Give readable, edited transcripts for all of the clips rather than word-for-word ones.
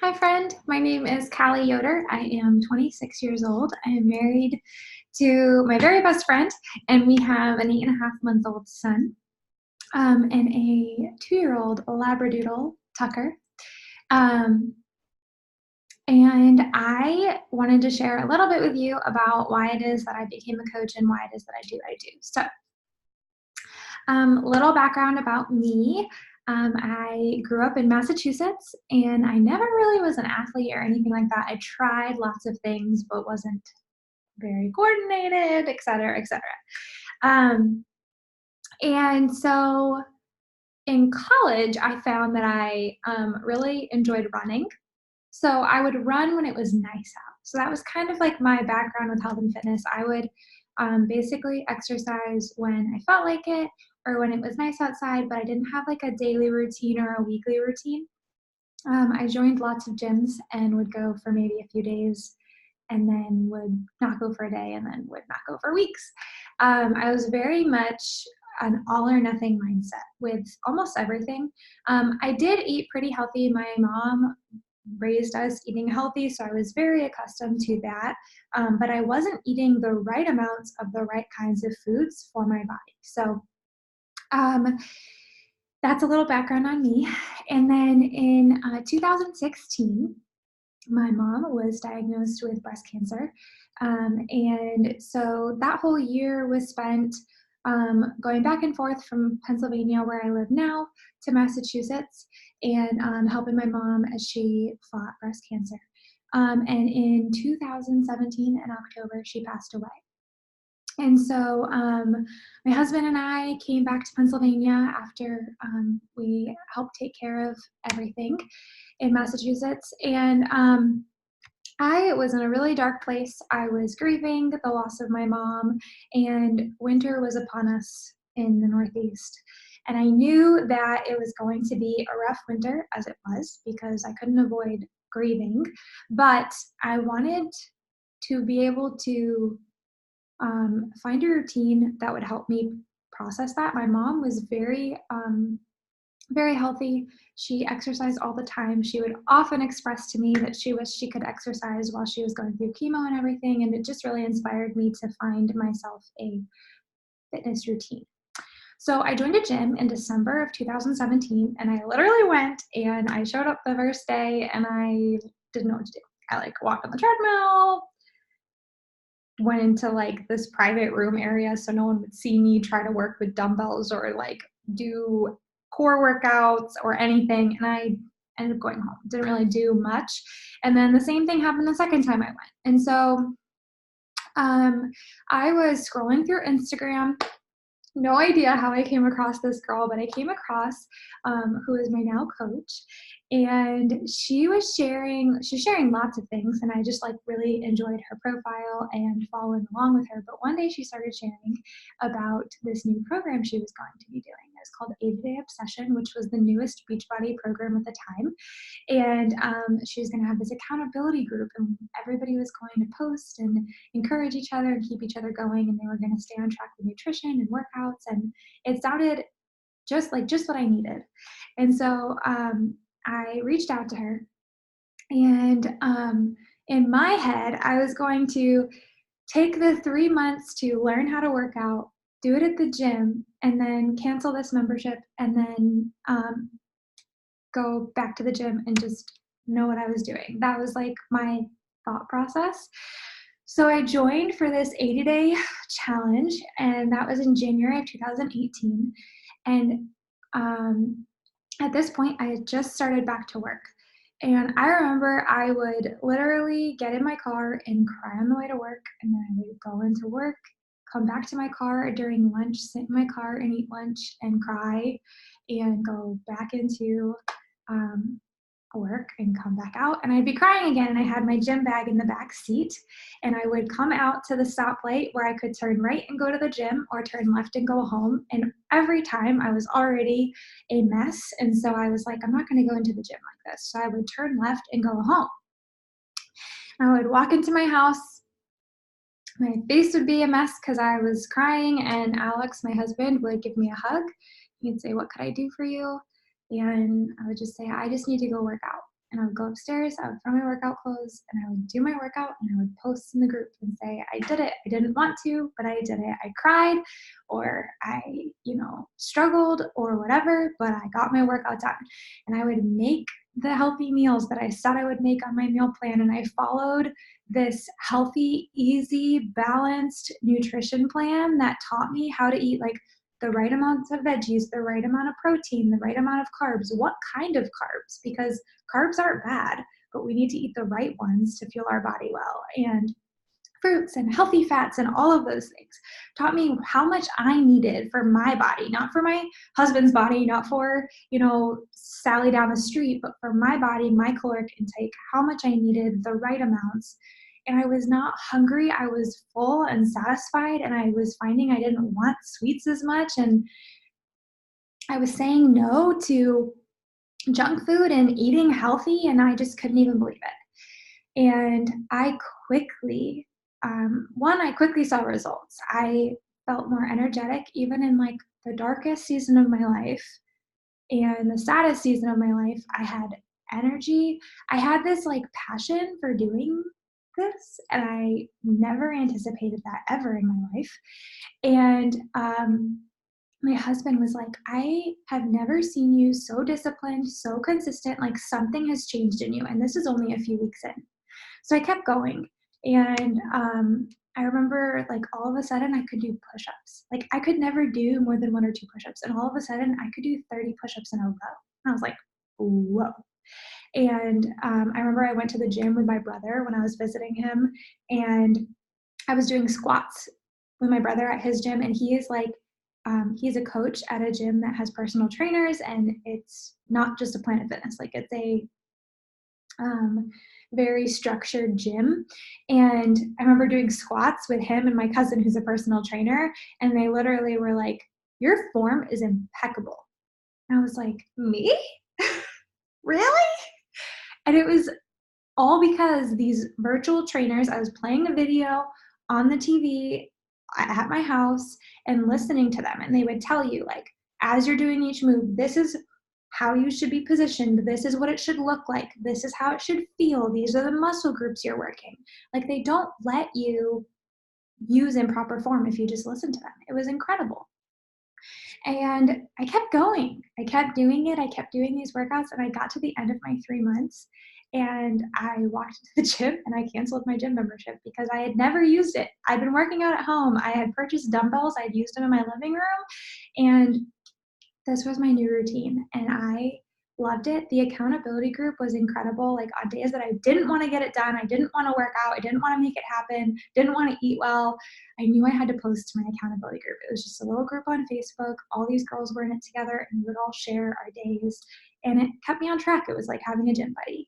Hi, friend. My name is Callie Yoder. I am 26 years old. I am married to my very best friend, and we have an 8.5-month-old son and a 2-year-old Labradoodle, Tucker. Um, and I wanted to share a little bit with you about why it is that I became a coach and why it is that I do what I do. So, little background about me. I grew up in Massachusetts and I never really was an athlete or anything like that. I tried lots of things, but wasn't very coordinated, et cetera, et cetera. Um, and so in college, I found that I really enjoyed running. So I would run when it was nice out. So that was kind of like my background with health and fitness. I would basically exercise when I felt like it or when it was nice outside, but I didn't have like a daily routine or a weekly routine. I joined lots of gyms and would go for maybe a few days and then would not go for a day and then would not go for weeks. I was very much an all or nothing mindset with almost everything. I did eat pretty healthy. My mom raised us eating healthy, so I was very accustomed to that. But I wasn't eating the right amounts of the right kinds of foods for my body. So um, that's a little background on me. And then in 2016, my mom was diagnosed with breast cancer. And so that whole year was spent going back and forth from Pennsylvania, where I live now, to Massachusetts and helping my mom as she fought breast cancer. And in 2017, in October, she passed away. And so my husband and I came back to Pennsylvania after we helped take care of everything in Massachusetts. And I was in a really dark place. I was grieving the loss of my mom, and winter was upon us in the Northeast. And I knew that it was going to be a rough winter, as it was, because I couldn't avoid grieving. But I wanted to be able to find a routine that would help me process that. My mom was very healthy. She exercised all the time. She would often express to me that she wished she could exercise while she was going through chemo and everything. And it just really inspired me to find myself a fitness routine. So I joined a gym in December of 2017, and I literally went and I showed up the first day and I didn't know what to do. I like walked on the treadmill, went into like this private room area so no one would see me try to work with dumbbells or like do core workouts or anything. And I ended up going home. Didn't really do much. And then the same thing happened the second time I went. And so um, I was scrolling through Instagram. No idea how I came across this girl, but I came across who is my now coach, and she's sharing lots of things, and I just like really enjoyed her profile and following along with her. But one day she started sharing about this new program she was going to be doing. It was called 80 Day Obsession, which was the newest Beachbody program at the time. And she was going to have this accountability group, and everybody was going to post and encourage each other and keep each other going. And they were going to stay on track with nutrition and workouts. And it sounded just what I needed. And so I reached out to her, and in my head, I was going to take the 3 months to learn how to work out, do it at the gym, and then cancel this membership, and then go back to the gym and just know what I was doing. That was like my thought process. So I joined for this 80-day challenge, and that was in January of 2018. And at this point, I had just started back to work. And I remember I would literally get in my car and cry on the way to work, and then I would go into work, come back to my car during lunch, sit in my car and eat lunch and cry, and go back into um, work and come back out, and I'd be crying again. And I had my gym bag in the back seat, and I would come out to the stoplight where I could turn right and go to the gym or turn left and go home. And every time I was already a mess. And so I was like, I'm not going to go into the gym like this. So I would turn left and go home. I would walk into my house. My face would be a mess because I was crying, and Alex, my husband, would give me a hug. He'd say, "What could I do for you?" And I would just say, "I just need to go work out." and I would go upstairs, I would throw my workout clothes, and I would do my workout, and I would post in the group and say, I did it. I didn't want to, but I did it. I cried, or I, struggled or whatever, but I got my workout done. And I would make the healthy meals that I said I would make on my meal plan. And I followed this healthy, easy, balanced nutrition plan that taught me how to eat like the right amounts of veggies, the right amount of protein, the right amount of carbs, what kind of carbs, because carbs aren't bad, but we need to eat the right ones to fuel our body well. And fruits and healthy fats and all of those things taught me how much I needed for my body, not for my husband's body, not for, Sally down the street, but for my body, my caloric intake, how much I needed, the right amounts. And I was not hungry. I was full and satisfied, and I was finding I didn't want sweets as much. And I was saying no to junk food and eating healthy, and I just couldn't even believe it. And I quickly, I quickly saw results. I felt more energetic, even in like the darkest season of my life and the saddest season of my life. I had energy. I had this like passion for doing this, and I never anticipated that ever in my life. And my husband was like, I have never seen you so disciplined, so consistent, like something has changed in you. And this is only a few weeks in. So I kept going. And I remember like all of a sudden I could do push-ups. Like I could never do more than 1 or 2 push-ups. And all of a sudden I could do 30 push-ups in a row. And I was like, whoa. And I remember I went to the gym with my brother when I was visiting him, and I was doing squats with my brother at his gym. And he is like, he's a coach at a gym that has personal trainers, and it's not just a Planet Fitness. Like it's a very structured gym. And I remember doing squats with him and my cousin, who's a personal trainer, and they literally were like, your form is impeccable. And I was like, me? Really? And it was all because these virtual trainers, I was playing a video on the TV at my house and listening to them. And they would tell you, like, as you're doing each move, this is how you should be positioned. This is what it should look like. This is how it should feel. These are the muscle groups you're working. Like, they don't let you use improper form if you just listen to them. It was incredible. And I kept going. I kept doing it. I kept doing these workouts, and I got to the end of my 3 months, and I walked to the gym and I canceled my gym membership because I had never used it. I'd been working out at home. I had purchased dumbbells. I'd used them in my living room, and this was my new routine, and I loved it. The accountability group was incredible. Like on days that I didn't want to get it done, I didn't want to work out, I didn't want to make it happen, didn't want to eat well, I knew I had to post to my accountability group. It was just a little group on Facebook. All these girls were in it together, and we would all share our days, and it kept me on track. It was like having a gym buddy,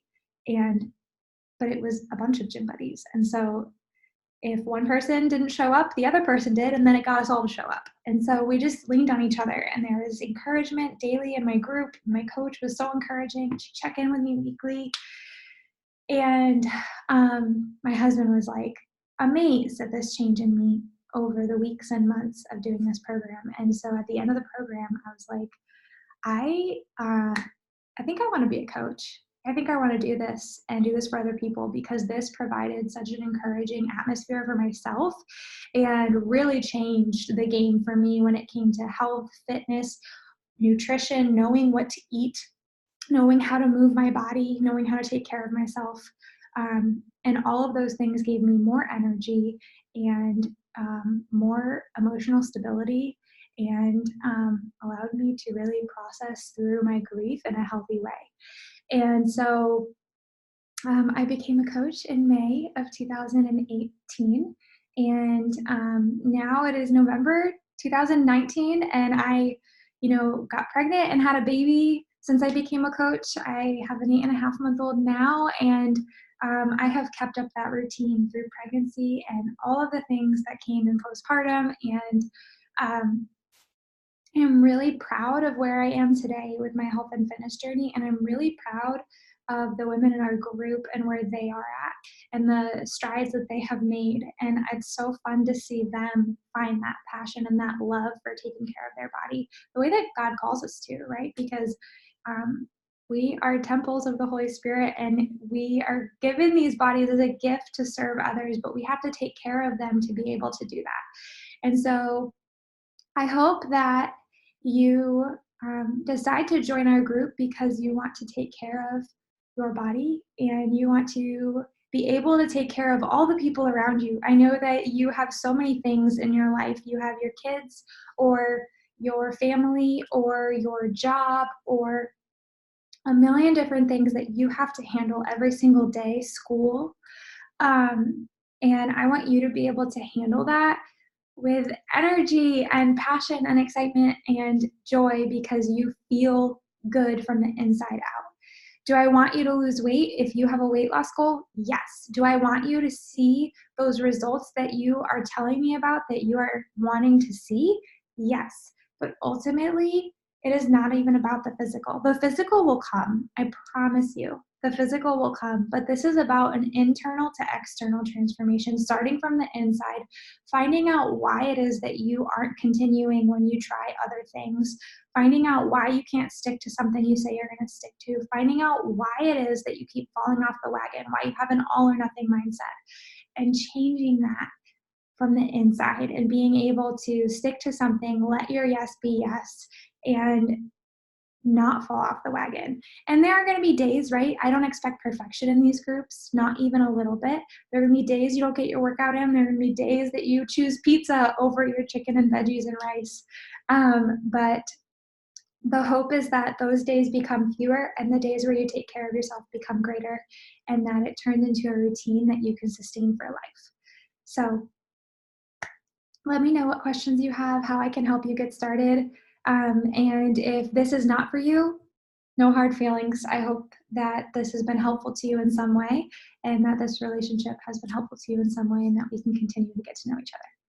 but it was a bunch of gym buddies. And so if one person didn't show up, the other person did, and then it got us all to show up. And so we just leaned on each other, and there was encouragement daily in my group. My coach was so encouraging. She'd check in with me weekly. And my husband was like amazed at this change in me over the weeks and months of doing this program. And so at the end of the program, I was like, I think I want to be a coach. I think I want to do this and do this for other people, because this provided such an encouraging atmosphere for myself and really changed the game for me when it came to health, fitness, nutrition, knowing what to eat, knowing how to move my body, knowing how to take care of myself. And all of those things gave me more energy and more emotional stability, and allowed me to really process through my grief in a healthy way. And so I became a coach in May of 2018. And now it is November 2019. And I, got pregnant and had a baby since I became a coach. I have an 8.5-month-old now. And I have kept up that routine through pregnancy and all of the things that came in postpartum. And I'm really proud of where I am today with my health and fitness journey, and I'm really proud of the women in our group and where they are at and the strides that they have made. And it's so fun to see them find that passion and that love for taking care of their body the way that God calls us to, right? Because We are temples of the Holy Spirit, and we are given these bodies as a gift to serve others, but we have to take care of them to be able to do that. And so I hope that you decide to join our group because you want to take care of your body and you want to be able to take care of all the people around you. I know that you have so many things in your life. You have your kids, or your family, or your job, or a million different things that you have to handle every single day, school. Um, and I want you to be able to handle that with energy and passion and excitement and joy because you feel good from the inside out. Do I want you to lose weight if you have a weight loss goal? Yes. Do I want you to see those results that you are telling me about that you are wanting to see? Yes. But ultimately, it is not even about the physical. The physical will come, I promise you. The physical will come, but this is about an internal to external transformation, starting from the inside, finding out why it is that you aren't continuing when you try other things, finding out why you can't stick to something you say you're going to stick to, finding out why it is that you keep falling off the wagon, why you have an all or nothing mindset, and changing that from the inside and being able to stick to something, let your yes be yes, and not fall off the wagon. And there are going to be days, right? I don't expect perfection in these groups, not even a little bit. There are going to be days you don't get your workout in. There are going to be days that you choose pizza over your chicken and veggies and rice. But the hope is that those days become fewer and the days where you take care of yourself become greater, and that it turns into a routine that you can sustain for life. So let me know what questions you have, how I can help you get started. And if this is not for you, no hard feelings. I hope that this has been helpful to you in some way, and that this relationship has been helpful to you in some way, and that we can continue to get to know each other.